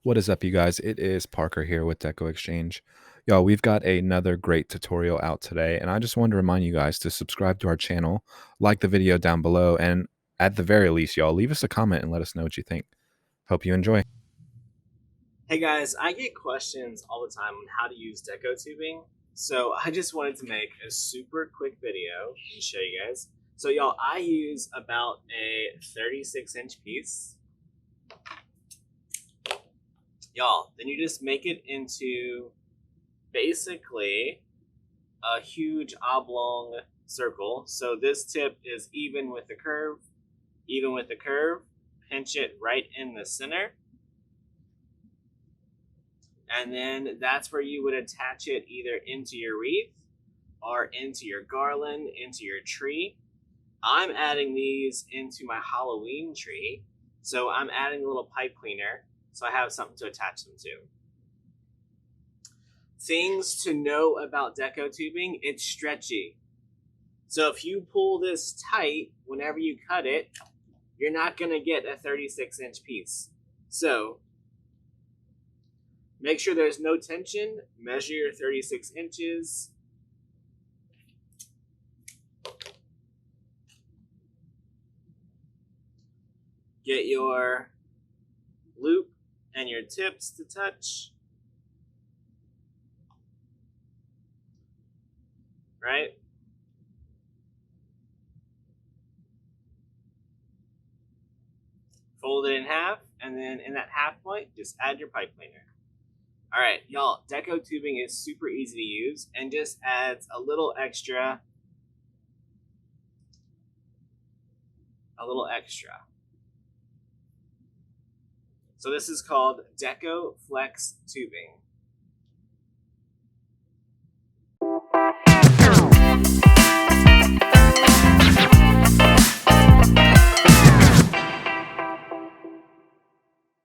What is up, you guys? It is Parker here with DecoExchange. Y'all, we've got another great tutorial out today, and I just wanted to remind you guys to subscribe to our channel, like the video down below, and at the very least, y'all, leave us a comment and let us know what you think. Hope you enjoy. Hey guys, I get questions all the time on how to use Deco tubing, so I just wanted to make a super quick video and show you guys. So y'all, I use about a 36-inch piece. Y'all, then you just make it into basically a huge oblong circle. So this tip is even with the curve, pinch it right in the center. And then that's where you would attach it either into your wreath or into your garland, into your tree. I'm adding these into my Halloween tree. So I'm adding a little pipe cleaner so I have something to attach them to. Things to know about Deco tubing, it's stretchy. So if you pull this tight whenever you cut it, you're not going to get a 36-inch piece. So make sure there's no tension. Measure your 36 inches. Get your loop and your tips to touch. Right? Fold it in half, and then in that half point, just add your pipe cleaner. All right, y'all, Deco tubing is super easy to use and just adds a little extra. So this is called Deco Flex tubing.